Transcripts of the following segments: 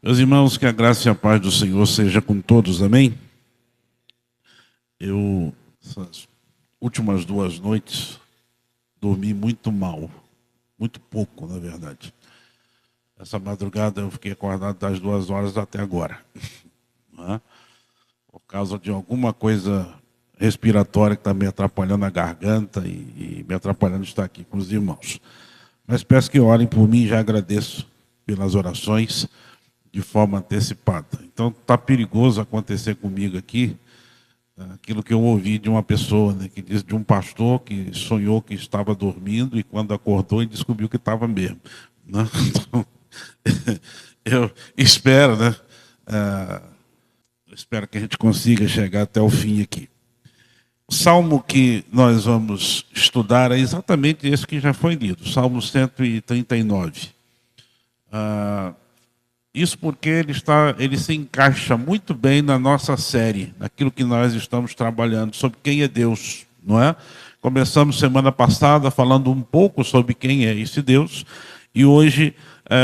Meus irmãos, que a graça e a paz do Senhor seja com todos, amém? Essas últimas 2 noites, dormi muito mal, muito pouco, na verdade. Essa madrugada eu fiquei acordado das 2 horas até agora, não é? Por causa de alguma coisa respiratória que está me atrapalhando a garganta e me atrapalhando de estar aqui com os irmãos. Mas peço que orem por mim e já agradeço pelas orações de forma antecipada. Então, está perigoso acontecer comigo aqui aquilo que eu ouvi de uma pessoa, né, que diz de um pastor que sonhou que estava dormindo e quando acordou ele descobriu que estava mesmo, né? Então, eu espero, né? Espero que a gente consiga chegar até o fim aqui. O salmo que nós vamos estudar é exatamente esse que já foi lido, Salmo 139. Isso porque ele se encaixa muito bem na nossa série, naquilo que nós estamos trabalhando, sobre quem é Deus, não é? Começamos semana passada falando um pouco sobre quem é esse Deus, e hoje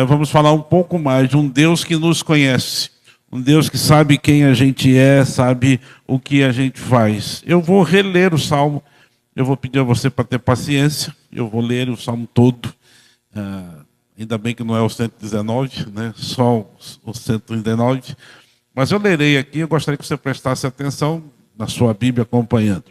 vamos falar um pouco mais de um Deus que nos conhece, um Deus que sabe quem a gente é, sabe o que a gente faz. Eu vou reler o Salmo, eu vou pedir a você para ter paciência, eu vou ler o Salmo todo. Ainda bem que não é o 119, né? Só o 139. Mas eu lerei aqui, eu gostaria que você prestasse atenção na sua Bíblia acompanhando.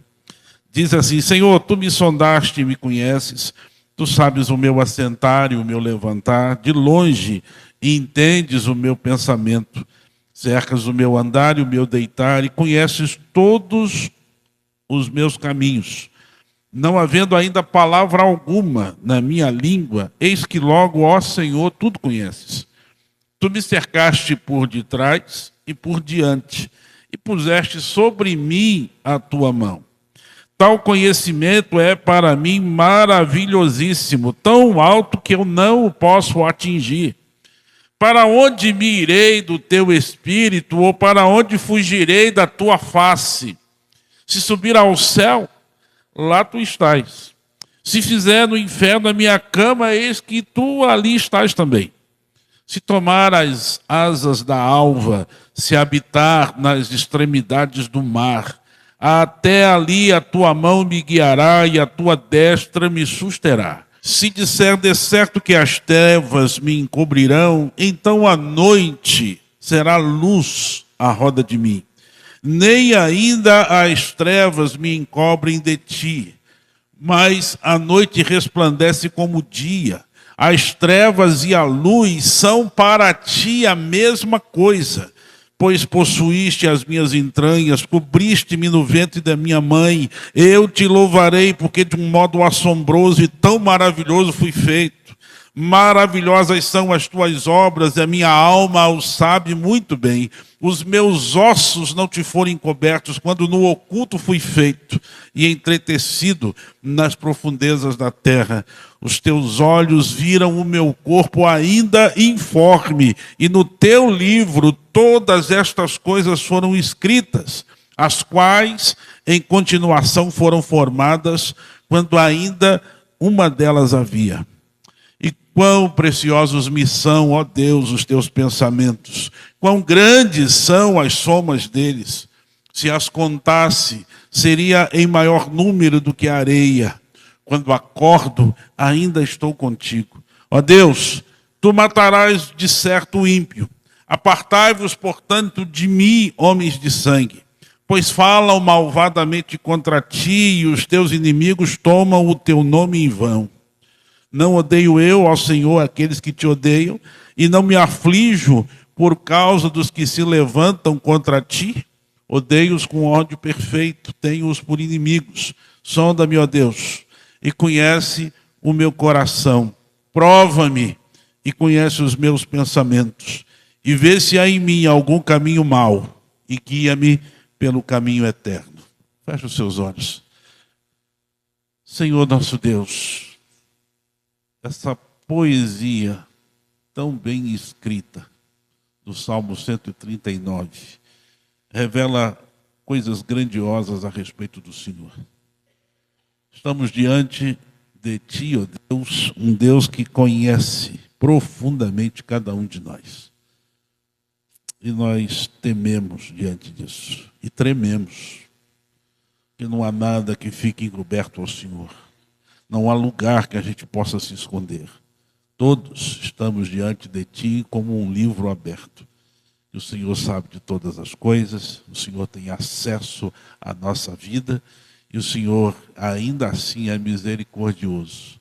Diz assim: Senhor, tu me sondaste e me conheces, tu sabes o meu assentar e o meu levantar, de longe entendes o meu pensamento, cercas o meu andar e o meu deitar, e conheces todos os meus caminhos. Não havendo ainda palavra alguma na minha língua, eis que logo, ó Senhor, tudo conheces. Tu me cercaste por detrás e por diante, e puseste sobre mim a tua mão. Tal conhecimento é para mim maravilhosíssimo, tão alto que eu não o posso atingir. Para onde me irei do teu espírito, ou para onde fugirei da tua face? Se subir ao céu, lá tu estás. Se fizer no inferno a minha cama, eis que tu ali estás também. Se tomar as asas da alva, se habitar nas extremidades do mar, até ali a tua mão me guiará e a tua destra me susterá. Se disser de certo que as trevas me encobrirão, então a noite será luz à roda de mim. Nem ainda as trevas me encobrem de ti, mas a noite resplandece como o dia. As trevas e a luz são para ti a mesma coisa, pois possuíste as minhas entranhas, cobriste-me no ventre da minha mãe. Eu te louvarei, porque de um modo assombroso e tão maravilhoso fui feito. Maravilhosas são as tuas obras, e a minha alma o sabe muito bem. Os meus ossos não te foram encobertos, quando no oculto fui feito e entretecido nas profundezas da terra. Os teus olhos viram o meu corpo ainda informe, e no teu livro todas estas coisas foram escritas, as quais em continuação foram formadas, quando ainda uma delas havia. Quão preciosos me são, ó Deus, os teus pensamentos. Quão grandes são as somas deles. Se as contasse, seria em maior número do que a areia. Quando acordo, ainda estou contigo. Ó Deus, tu matarás de certo o ímpio. Apartai-vos, portanto, de mim, homens de sangue. Pois falam malvadamente contra ti, e os teus inimigos tomam o teu nome em vão. Não odeio eu, ao Senhor, aqueles que te odeiam, e não me aflijo por causa dos que se levantam contra ti. Odeio-os com ódio perfeito, tenho-os por inimigos. Sonda-me, ó Deus, e conhece o meu coração. Prova-me e conhece os meus pensamentos. E vê se há em mim algum caminho mau, e guia-me pelo caminho eterno. Feche os seus olhos. Senhor nosso Deus, essa poesia tão bem escrita do Salmo 139 revela coisas grandiosas a respeito do Senhor. Estamos diante de ti, ó Deus, um Deus que conhece profundamente cada um de nós. E nós tememos diante disso. E trememos. Que não há nada que fique encoberto ao Senhor. Não há lugar que a gente possa se esconder. Todos estamos diante de Ti como um livro aberto. E o Senhor sabe de todas as coisas. O Senhor tem acesso à nossa vida. E o Senhor, ainda assim, é misericordioso,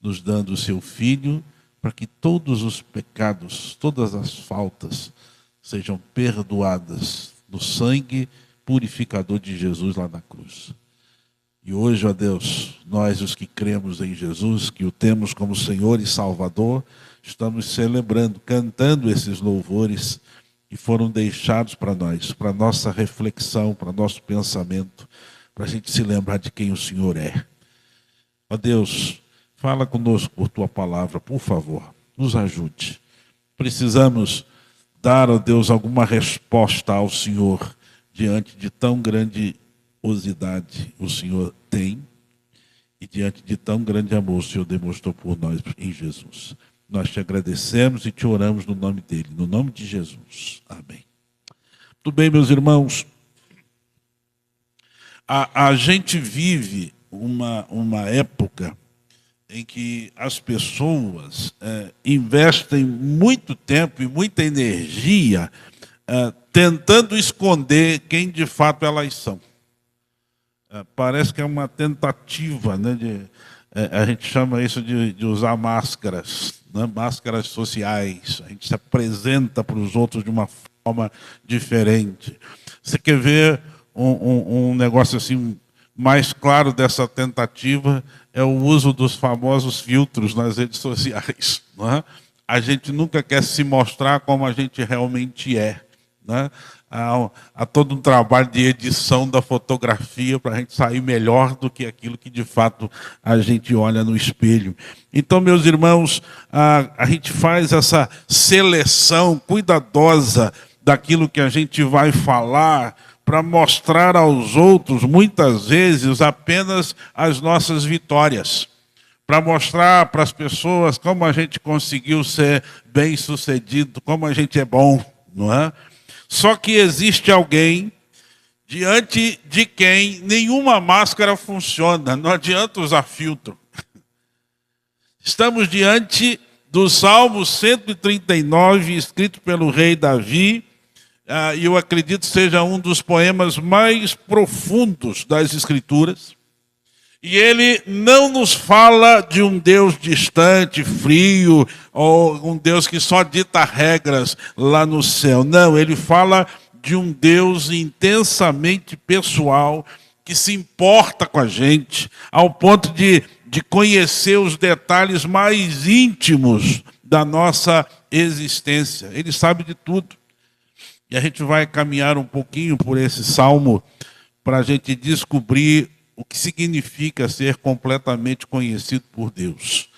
nos dando o Seu Filho, para que todos os pecados, todas as faltas, sejam perdoadas no sangue purificador de Jesus lá na cruz. E hoje, ó Deus, nós os que cremos em Jesus, que o temos como Senhor e Salvador, estamos celebrando, cantando esses louvores que foram deixados para nós, para nossa reflexão, para nosso pensamento, para a gente se lembrar de quem o Senhor é. Ó Deus, fala conosco por Tua palavra, por favor, nos ajude. Precisamos dar, ó Deus, alguma resposta ao Senhor diante de tão grandiosidade o Senhor tem e diante de tão grande amor o Senhor demonstrou por nós em Jesus. Nós te agradecemos e te oramos no nome dele, no nome de Jesus. Amém. Tudo bem, meus irmãos? A gente vive uma época em que as pessoas investem muito tempo e muita energia tentando esconder quem de fato elas são. Parece que é uma tentativa, né, a gente chama isso de usar máscaras, né, máscaras sociais. A gente se apresenta para os outros de uma forma diferente. Você quer ver um negócio assim mais claro dessa tentativa? É o uso dos famosos filtros nas redes sociais. Não é? A gente nunca quer se mostrar como a gente realmente é. Né? Há todo um trabalho de edição da fotografia para a gente sair melhor do que aquilo que de fato a gente olha no espelho. Então, meus irmãos, a gente faz essa seleção cuidadosa daquilo que a gente vai falar para mostrar aos outros, muitas vezes, apenas as nossas vitórias. Para mostrar para as pessoas como a gente conseguiu ser bem-sucedido, como a gente é bom, não é? Só que existe alguém diante de quem nenhuma máscara funciona, não adianta usar filtro. Estamos diante do Salmo 139, escrito pelo rei Davi, e eu acredito seja um dos poemas mais profundos das Escrituras. E ele não nos fala de um Deus distante, frio, ou um Deus que só dita regras lá no céu. Não, ele fala de um Deus intensamente pessoal, que se importa com a gente, ao ponto de conhecer os detalhes mais íntimos da nossa existência. Ele sabe de tudo. E a gente vai caminhar um pouquinho por esse salmo para a gente descobrir o que significa ser completamente conhecido por Deus.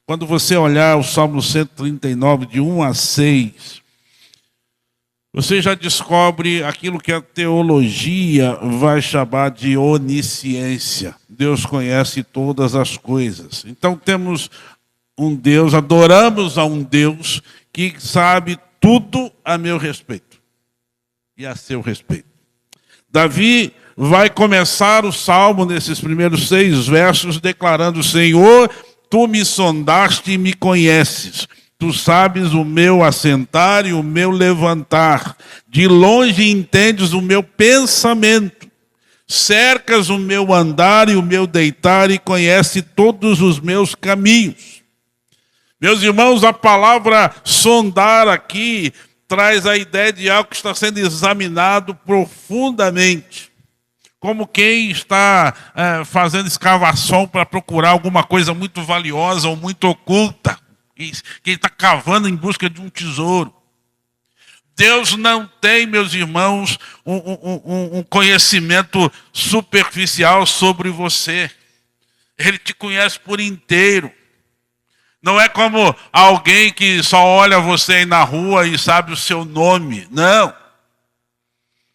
Quando você olhar o Salmo 139, de 1 a 6, você já descobre aquilo que a teologia vai chamar de onisciência. Deus conhece todas as coisas. Então temos um Deus, adoramos a um Deus que sabe tudo a meu respeito e a seu respeito. Davi vai começar o salmo nesses primeiros 6 versos declarando: Senhor, tu me sondaste e me conheces. Tu sabes o meu assentar e o meu levantar. De longe entendes o meu pensamento. Cercas o meu andar e o meu deitar e conhece todos os meus caminhos. Meus irmãos, a palavra sondar aqui traz a ideia de algo que está sendo examinado profundamente. Como quem está fazendo escavação para procurar alguma coisa muito valiosa ou muito oculta. Quem está cavando em busca de um tesouro. Deus não tem, meus irmãos, um conhecimento superficial sobre você. Ele te conhece por inteiro. Não é como alguém que só olha você aí na rua e sabe o seu nome. Não.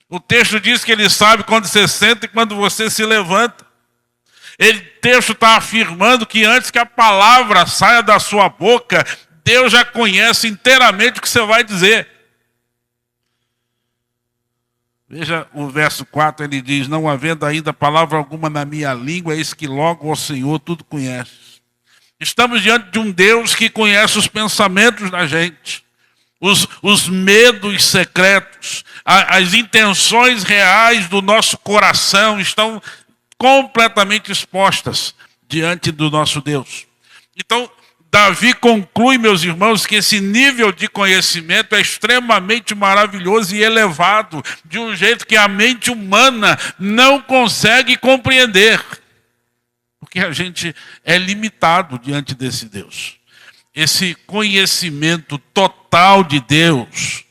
O texto diz que ele sabe quando você senta e quando você se levanta. O texto está afirmando que antes que a palavra saia da sua boca, Deus já conhece inteiramente o que você vai dizer. Veja o verso 4, ele diz: não havendo ainda palavra alguma na minha língua, eis que logo, ó Senhor, tudo conheces. Estamos diante de um Deus que conhece os pensamentos da gente, os medos secretos, as intenções reais do nosso coração estão completamente expostas diante do nosso Deus. Então, Davi conclui, meus irmãos, que esse nível de conhecimento é extremamente maravilhoso e elevado, de um jeito que a mente humana não consegue compreender. Porque a gente é limitado diante desse Deus. Esse conhecimento total de Deus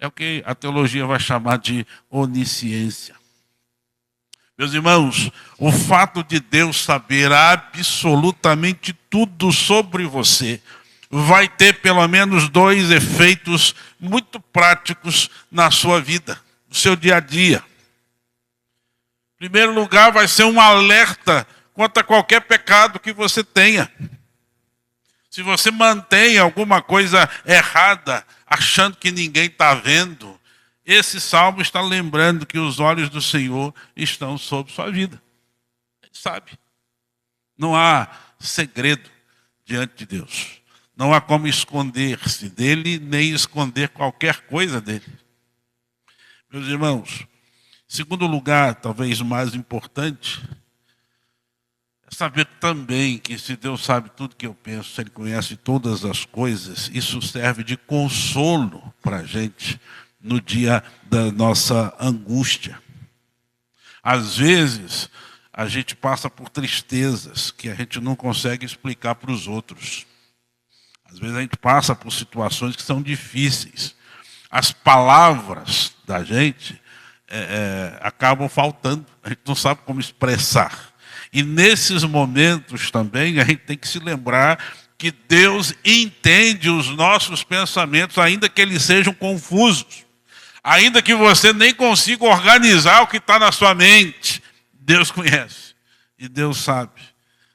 é o que a teologia vai chamar de onisciência. Meus irmãos, o fato de Deus saber absolutamente tudo sobre você vai ter pelo menos 2 efeitos muito práticos na sua vida, no seu dia a dia. Em primeiro lugar, vai ser um alerta quanto a qualquer pecado que você tenha. Se você mantém alguma coisa errada, achando que ninguém está vendo, esse salmo está lembrando que os olhos do Senhor estão sobre sua vida. Ele sabe. Não há segredo diante de Deus. Não há como esconder-se dele, nem esconder qualquer coisa dele. Meus irmãos, em segundo lugar, talvez o mais importante, é saber também que se Deus sabe tudo que eu penso, se Ele conhece todas as coisas, isso serve de consolo para a gente no dia da nossa angústia. Às vezes, a gente passa por tristezas que a gente não consegue explicar para os outros. Às vezes a gente passa por situações que são difíceis. As palavras da gente acabam faltando, a gente não sabe como expressar. E nesses momentos também a gente tem que se lembrar que Deus entende os nossos pensamentos, ainda que eles sejam confusos. Ainda que você nem consiga organizar o que está na sua mente, Deus conhece e Deus sabe.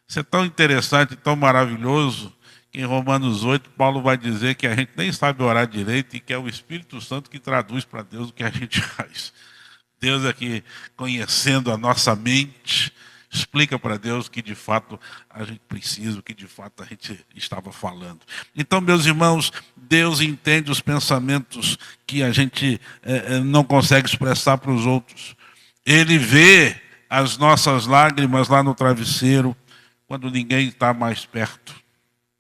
Isso é tão interessante, tão maravilhoso, que em Romanos 8, Paulo vai dizer que a gente nem sabe orar direito e que é o Espírito Santo que traduz para Deus o que a gente faz. Deus aqui, conhecendo a nossa mente, explica para Deus o que de fato a gente precisa, o que de fato a gente estava falando. Então, meus irmãos, Deus entende os pensamentos que a gente não consegue expressar para os outros. Ele vê as nossas lágrimas lá no travesseiro, quando ninguém está mais perto.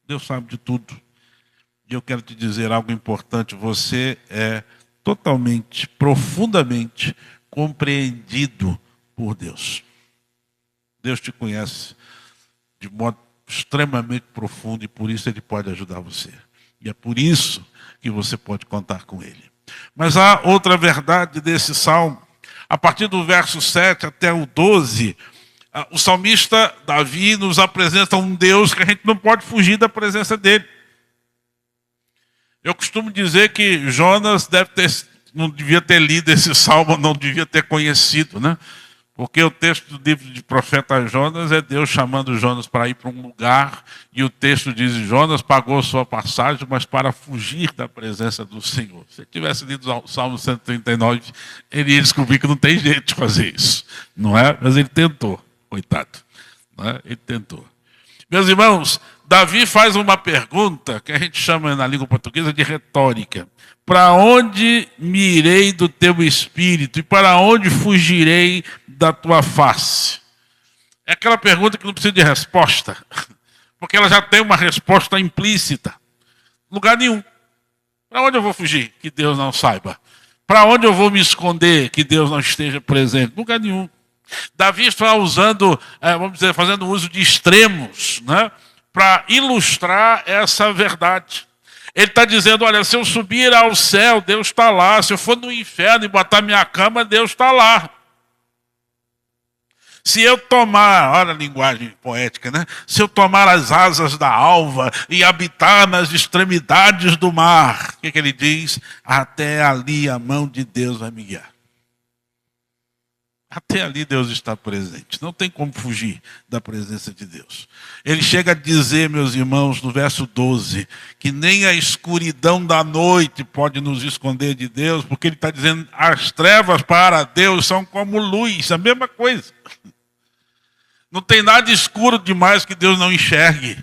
Deus sabe de tudo. E eu quero te dizer algo importante. Você é totalmente, profundamente compreendido por Deus. Deus te conhece de modo extremamente profundo e por isso Ele pode ajudar você. E é por isso que você pode contar com Ele. Mas há outra verdade desse salmo. A partir do verso 7 até o 12, o salmista Davi nos apresenta um Deus que a gente não pode fugir da presença dele. Eu costumo dizer que Jonas não devia ter lido esse salmo, não devia ter conhecido, né? Porque o texto do livro de profeta Jonas é Deus chamando Jonas para ir para um lugar, e o texto diz: Jonas pagou sua passagem, mas para fugir da presença do Senhor. Se ele tivesse lido o Salmo 139, ele ia descobrir que não tem jeito de fazer isso, não é? Mas ele tentou, coitado, não é? Ele tentou. Meus irmãos, Davi faz uma pergunta que a gente chama na língua portuguesa de retórica. Para onde me irei do teu espírito e para onde fugirei da tua face? É aquela pergunta que não precisa de resposta, porque ela já tem uma resposta implícita. Lugar nenhum. Para onde eu vou fugir? Que Deus não saiba. Para onde eu vou me esconder? Que Deus não esteja presente? Lugar nenhum. Davi está usando, vamos dizer, fazendo uso de extremos, né, para ilustrar essa verdade. Ele está dizendo: olha, se eu subir ao céu, Deus está lá. Se eu for no inferno e botar minha cama, Deus está lá. Se eu tomar, olha a linguagem poética, né? Se eu tomar as asas da alva e habitar nas extremidades do mar, o que ele diz? Até ali a mão de Deus vai me guiar. Até ali Deus está presente. Não tem como fugir da presença de Deus. Ele chega a dizer, meus irmãos, no verso 12, que nem a escuridão da noite pode nos esconder de Deus, porque ele está dizendo, as trevas para Deus são como luz, a mesma coisa. Não tem nada escuro demais que Deus não enxergue.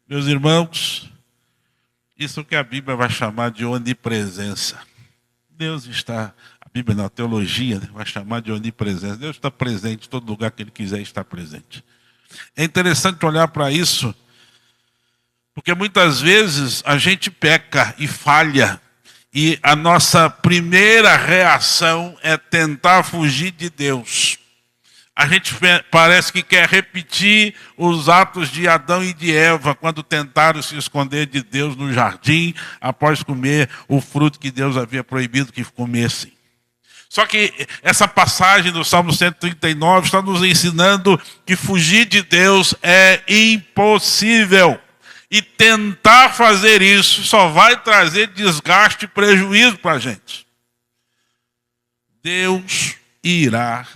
Meus irmãos, isso que a Bíblia vai chamar de onipresença. Deus está, a Bíblia na teologia vai chamar de onipresença. Deus está presente em todo lugar que Ele quiser estar presente. É interessante olhar para isso, porque muitas vezes a gente peca e falha, e a nossa primeira reação é tentar fugir de Deus. A gente parece que quer repetir os atos de Adão e de Eva quando tentaram se esconder de Deus no jardim após comer o fruto que Deus havia proibido que comessem. Só que essa passagem do Salmo 139 está nos ensinando que fugir de Deus é impossível. E tentar fazer isso só vai trazer desgaste e prejuízo para a gente. Deus irá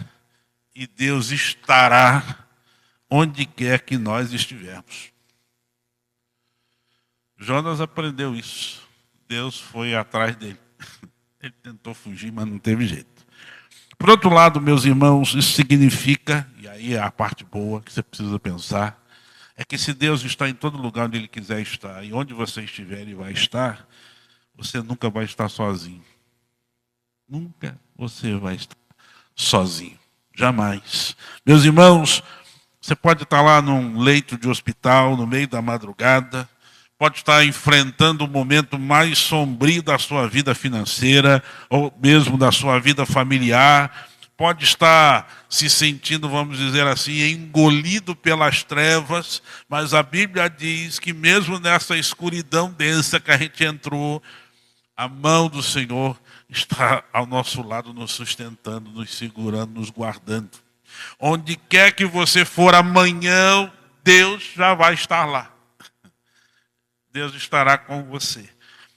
e Deus estará onde quer que nós estivermos. Jonas aprendeu isso. Deus foi atrás dele. Ele tentou fugir, mas não teve jeito. Por outro lado, meus irmãos, isso significa, e aí é a parte boa que você precisa pensar, é que se Deus está em todo lugar onde Ele quiser estar, e onde você estiver, Ele vai estar, você nunca vai estar sozinho. Nunca você vai estar sozinho. Jamais. Meus irmãos, você pode estar lá num leito de hospital, no meio da madrugada, pode estar enfrentando o momento mais sombrio da sua vida financeira, ou mesmo da sua vida familiar, pode estar se sentindo, vamos dizer assim, engolido pelas trevas, mas a Bíblia diz que mesmo nessa escuridão densa que a gente entrou, a mão do Senhor está ao nosso lado, nos sustentando, nos segurando, nos guardando. Onde quer que você for amanhã, Deus já vai estar lá. Deus estará com você.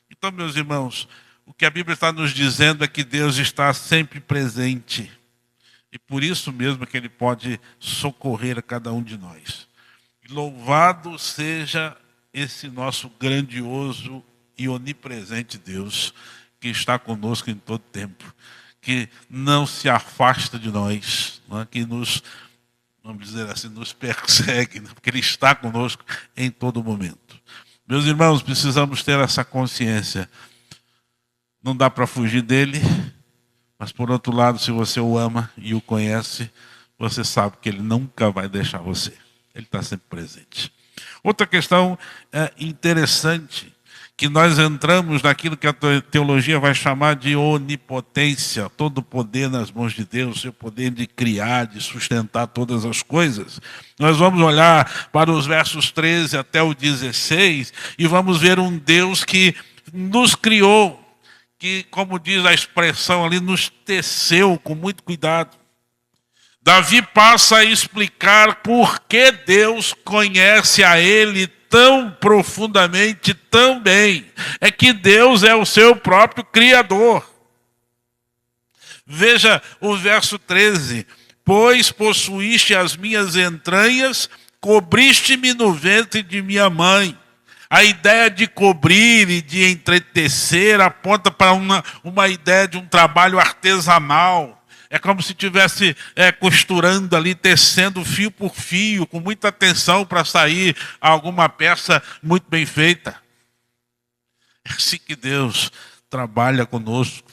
Então, meus irmãos, o que a Bíblia está nos dizendo é que Deus está sempre presente. E por isso mesmo que Ele pode socorrer a cada um de nós. Louvado seja esse nosso grandioso e onipresente Deus, que está conosco em todo tempo, que não se afasta de nós, não é? Que nos, vamos dizer assim, nos persegue, né? Porque Ele está conosco em todo momento. Meus irmãos, precisamos ter essa consciência. Não dá para fugir dele, mas por outro lado, se você o ama e o conhece, você sabe que Ele nunca vai deixar você. Ele está sempre presente. Outra questão interessante, que nós entramos naquilo que a teologia vai chamar de onipotência, todo o poder nas mãos de Deus, seu poder de criar, de sustentar todas as coisas. Nós vamos olhar para os versos 13 até o 16 e vamos ver um Deus que nos criou, que, como diz a expressão ali, nos teceu com muito cuidado. Davi passa a explicar por que Deus conhece a ele tão profundamente, tão bem. É que Deus é o seu próprio Criador. Veja o verso 13. Pois possuíste as minhas entranhas, cobriste-me no ventre de minha mãe. A ideia de cobrir e de entretecer aponta para uma ideia de um trabalho artesanal. É como se estivesse costurando ali, tecendo fio por fio, com muita atenção para sair alguma peça muito bem feita. É assim que Deus trabalha conosco.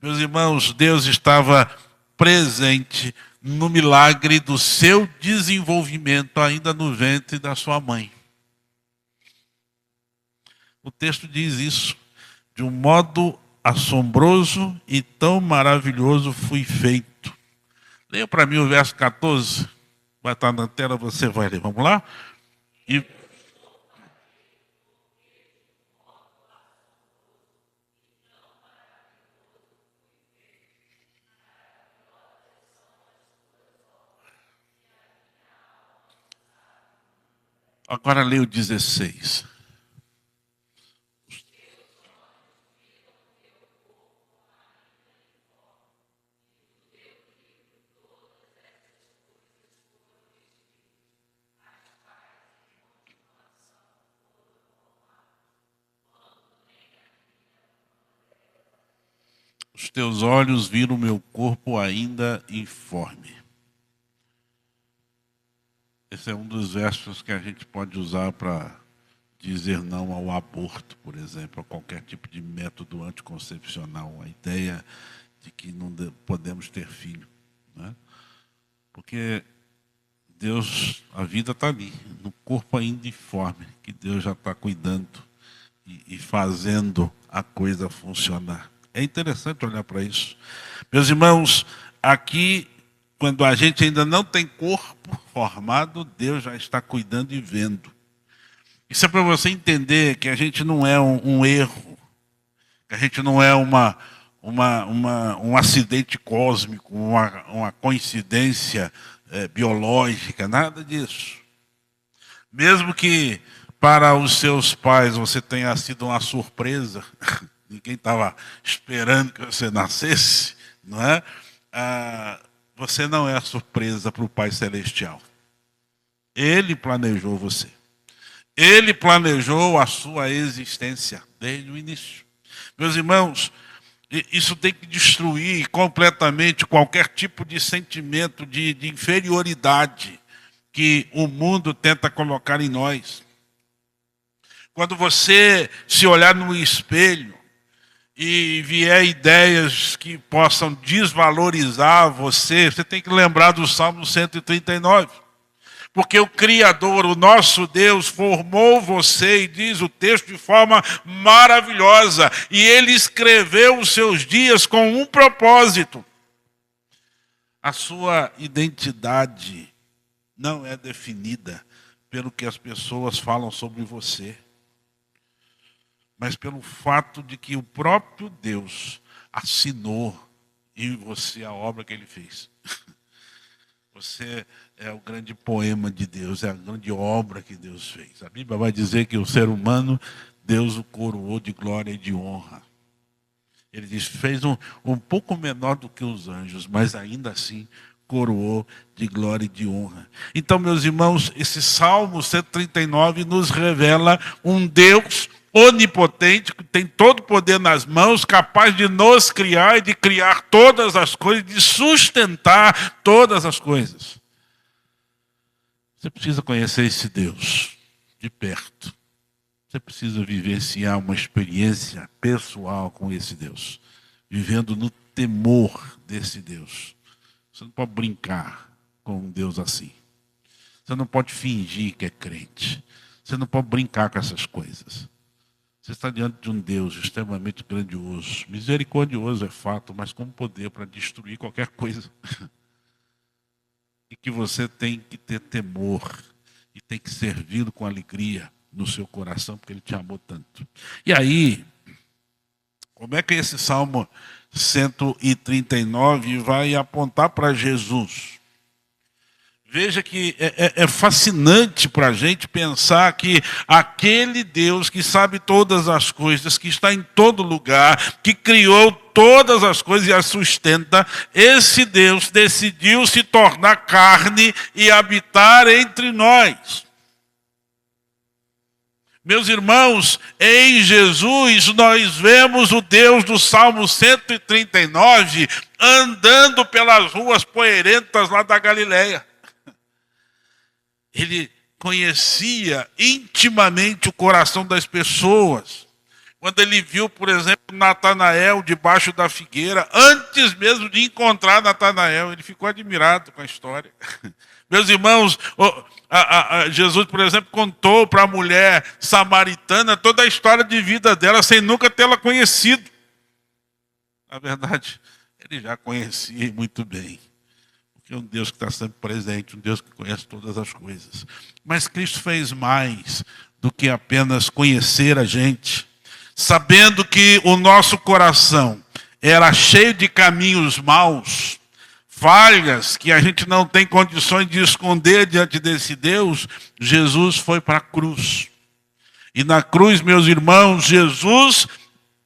Meus irmãos, Deus estava presente no milagre do seu desenvolvimento, ainda no ventre da sua mãe. O texto diz isso, de um modo assombroso e tão maravilhoso fui feito. Leia para mim o verso 14. Vai estar na tela, você vai ler. Vamos lá? E... agora leia o 16. os teus olhos viram o meu corpo ainda informe. Esse é um dos versos que a gente pode usar para dizer não ao aborto, por exemplo, a qualquer tipo de método anticoncepcional. A ideia de que não podemos ter filho, né? Porque Deus, a vida está ali, no corpo ainda informe, que Deus já está cuidando e fazendo a coisa funcionar. É interessante olhar para isso. Meus irmãos, aqui, quando a gente ainda não tem corpo formado, Deus já está cuidando e vendo. Isso é para você entender que a gente não é um erro, que a gente não é um acidente cósmico, uma coincidência biológica, nada disso. Mesmo que para os seus pais você tenha sido uma surpresa, ninguém estava esperando que você nascesse, não é? Você não é surpresa para o Pai Celestial. Ele planejou você. Ele planejou a sua existência desde o início. Meus irmãos, isso tem que destruir completamente qualquer tipo de sentimento de inferioridade que o mundo tenta colocar em nós. Quando você se olhar no espelho e vier ideias que possam desvalorizar você, você tem que lembrar do Salmo 139. Porque o Criador, o nosso Deus, formou você, e diz o texto de forma maravilhosa, e Ele escreveu os seus dias com um propósito. A sua identidade não é definida pelo que as pessoas falam sobre você, mas pelo fato de que o próprio Deus assinou em você a obra que Ele fez. Você é o grande poema de Deus, é a grande obra que Deus fez. A Bíblia vai dizer que o ser humano, Deus o coroou de glória e de honra. Ele diz, fez um pouco menor do que os anjos, mas ainda assim coroou de glória e de honra. Então, meus irmãos, esse Salmo 139 nos revela um Deus onipotente, que tem todo o poder nas mãos, capaz de nos criar e de criar todas as coisas, de sustentar todas as coisas. Você precisa conhecer esse Deus de perto. Você precisa vivenciar uma experiência pessoal com esse Deus, vivendo no temor desse Deus. Você não pode brincar com um Deus assim. Você não pode fingir que é crente. Você não pode brincar com essas coisas. Você está diante de um Deus extremamente grandioso, misericordioso é fato, mas com poder para destruir qualquer coisa. E que você tem que ter temor e tem que servi-lo com alegria no seu coração, porque Ele te amou tanto. E aí, como é que esse Salmo 139 vai apontar para Jesus? Veja que é fascinante para a gente pensar que aquele Deus que sabe todas as coisas, que está em todo lugar, que criou todas as coisas e as sustenta, esse Deus decidiu se tornar carne e habitar entre nós. Meus irmãos, em Jesus nós vemos o Deus do Salmo 139 andando pelas ruas poeirentas lá da Galileia. Ele conhecia intimamente o coração das pessoas. Quando ele viu, por exemplo, Natanael debaixo da figueira, antes mesmo de encontrar Natanael, ele ficou admirado com a história. Meus irmãos, Jesus, por exemplo, contou para a mulher samaritana toda a história de vida dela, sem nunca tê-la conhecido. Na verdade, ele já conhecia muito bem. É um Deus que está sempre presente, um Deus que conhece todas as coisas. Mas Cristo fez mais do que apenas conhecer a gente, sabendo que o nosso coração era cheio de caminhos maus, falhas que a gente não tem condições de esconder diante desse Deus. Jesus foi para a cruz. E na cruz, meus irmãos, Jesus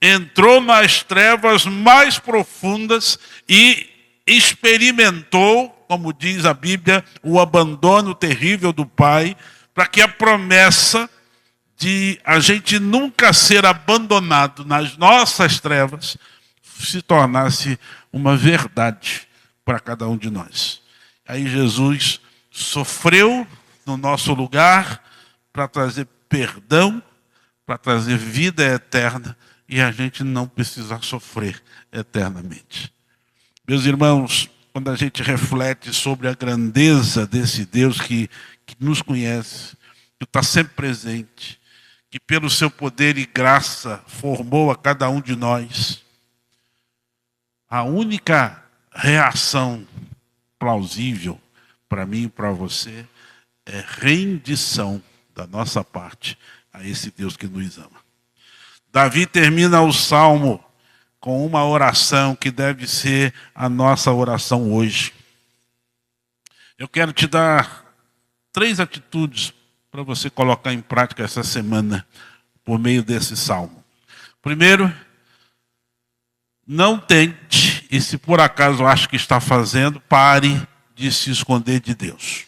entrou nas trevas mais profundas e experimentou, como diz a Bíblia, o abandono terrível do Pai, para que a promessa de a gente nunca ser abandonado nas nossas trevas se tornasse uma verdade para cada um de nós. Aí Jesus sofreu no nosso lugar para trazer perdão, para trazer vida eterna, e a gente não precisar sofrer eternamente. Meus irmãos, quando a gente reflete sobre a grandeza desse Deus que nos conhece, que está sempre presente, que pelo seu poder e graça formou a cada um de nós, a única reação plausível para mim e para você é rendição da nossa parte a esse Deus que nos ama. Davi termina o Salmo com uma oração que deve ser a nossa oração hoje. Eu quero te dar 3 atitudes para você colocar em prática essa semana por meio desse Salmo. Primeiro, não tente, e se por acaso acha que está fazendo, pare de se esconder de Deus.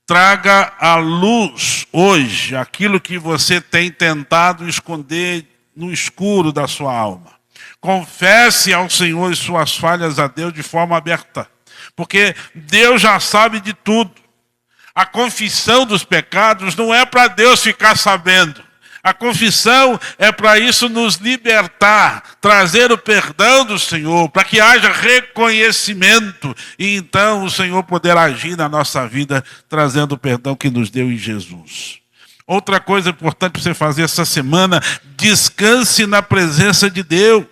Traga à luz hoje aquilo que você tem tentado esconder no escuro da sua alma. Confesse ao Senhor e suas falhas a Deus de forma aberta, porque Deus já sabe de tudo. A confissão dos pecados não é para Deus ficar sabendo. A confissão é para isso nos libertar, trazer o perdão do Senhor, para que haja reconhecimento e então o Senhor poder agir na nossa vida, trazendo o perdão que nos deu em Jesus. Outra coisa importante para você fazer essa semana, descanse na presença de Deus.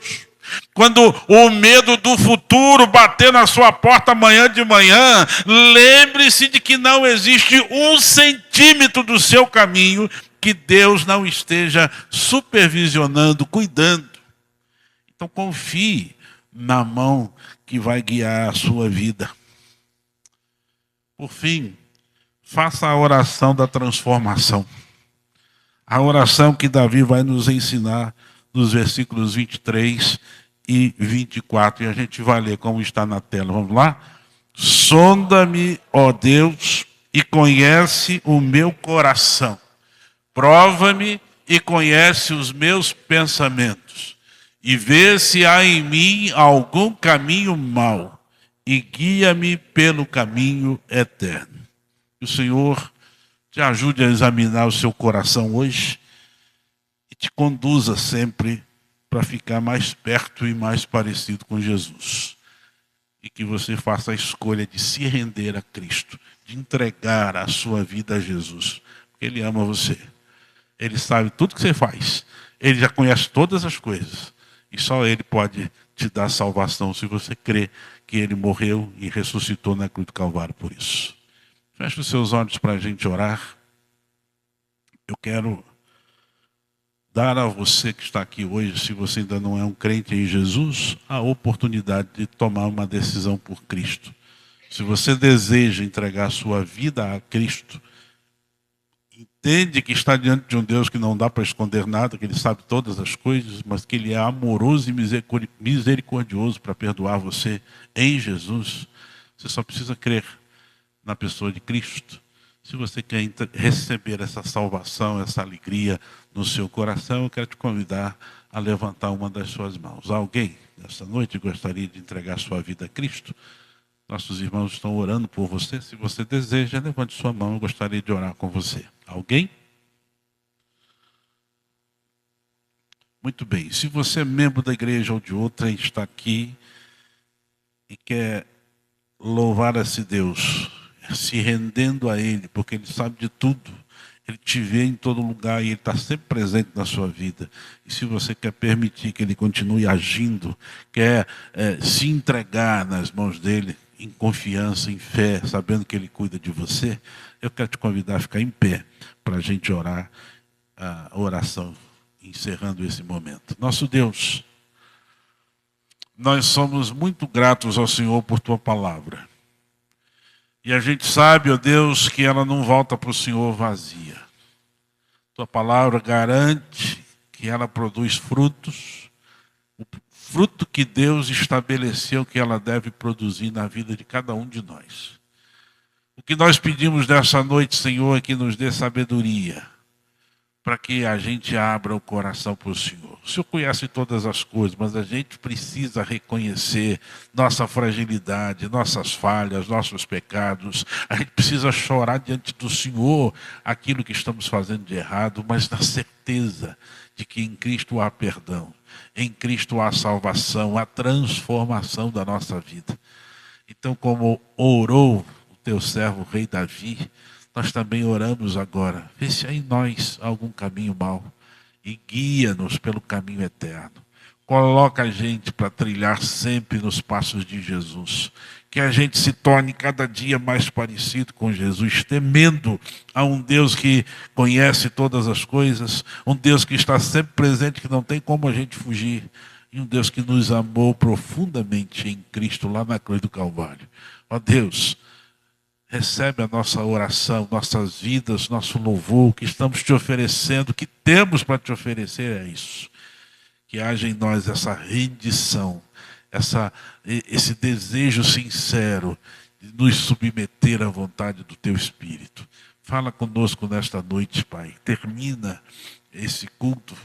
Quando o medo do futuro bater na sua porta amanhã de manhã, lembre-se de que não existe 1 centímetro do seu caminho que Deus não esteja supervisionando, cuidando. Então confie na mão que vai guiar a sua vida. Por fim, faça a oração da transformação. A oração que Davi vai nos ensinar nos versículos 23 e 24. E a gente vai ler como está na tela. Vamos lá? Sonda-me, ó Deus, e conhece o meu coração. Prova-me e conhece os meus pensamentos. E vê se há em mim algum caminho mau. E guia-me pelo caminho eterno. Que o Senhor te ajude a examinar o seu coração hoje e te conduza sempre para ficar mais perto e mais parecido com Jesus. E que você faça a escolha de se render a Cristo, de entregar a sua vida a Jesus, porque Ele ama você. Ele sabe tudo que você faz. Ele já conhece todas as coisas. E só Ele pode te dar salvação se você crê que Ele morreu e ressuscitou na cruz do Calvário por isso. Feche os seus olhos para a gente orar. Eu quero dar a você que está aqui hoje, se você ainda não é um crente em Jesus, a oportunidade de tomar uma decisão por Cristo. Se você deseja entregar a sua vida a Cristo, entende que está diante de um Deus que não dá para esconder nada, que Ele sabe todas as coisas, mas que Ele é amoroso e misericordioso para perdoar você em Jesus. Você só precisa crer na pessoa de Cristo. Se você quer receber essa salvação, essa alegria no seu coração, eu quero te convidar a levantar uma das suas mãos. Alguém, nessa noite, gostaria de entregar sua vida a Cristo? Nossos irmãos estão orando por você. Se você deseja, levante sua mão, eu gostaria de orar com você. Alguém? Muito bem. Se você é membro da igreja ou de outra e está aqui e quer louvar esse Deus, se rendendo a Ele, porque Ele sabe de tudo, Ele te vê em todo lugar e Ele está sempre presente na sua vida. E se você quer permitir que Ele continue agindo, quer se entregar nas mãos dEle, em confiança, em fé, sabendo que Ele cuida de você, eu quero te convidar a ficar em pé para a gente orar a oração, encerrando esse momento. Nosso Deus, nós somos muito gratos ao Senhor por Tua palavra. E a gente sabe, ó Deus, que ela não volta para o Senhor vazia. Tua palavra garante que ela produz frutos, o fruto que Deus estabeleceu que ela deve produzir na vida de cada um de nós. O que nós pedimos nessa noite, Senhor, é que nos dê sabedoria para que a gente abra o coração para o Senhor. O Senhor conhece todas as coisas, mas a gente precisa reconhecer nossa fragilidade, nossas falhas, nossos pecados. A gente precisa chorar diante do Senhor aquilo que estamos fazendo de errado, mas na certeza de que em Cristo há perdão, em Cristo há salvação, há transformação da nossa vida. Então, como orou o teu servo, o rei Davi, nós também oramos agora. Vê se há em nós algum caminho mau e guia-nos pelo caminho eterno. Coloca a gente para trilhar sempre nos passos de Jesus. Que a gente se torne cada dia mais parecido com Jesus, temendo a um Deus que conhece todas as coisas, um Deus que está sempre presente, que não tem como a gente fugir, e um Deus que nos amou profundamente em Cristo, lá na cruz do Calvário. Ó Deus, recebe a nossa oração, nossas vidas, nosso louvor, o que estamos te oferecendo, o que temos para te oferecer é isso. Que haja em nós essa rendição, esse desejo sincero de nos submeter à vontade do teu Espírito. Fala conosco nesta noite, Pai. Termina esse culto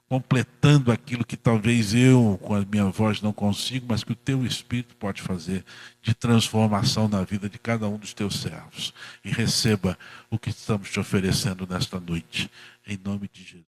completando aquilo que talvez eu, com a minha voz, não consigo, mas que o teu Espírito pode fazer de transformação na vida de cada um dos teus servos. E receba o que estamos te oferecendo nesta noite, em nome de Jesus.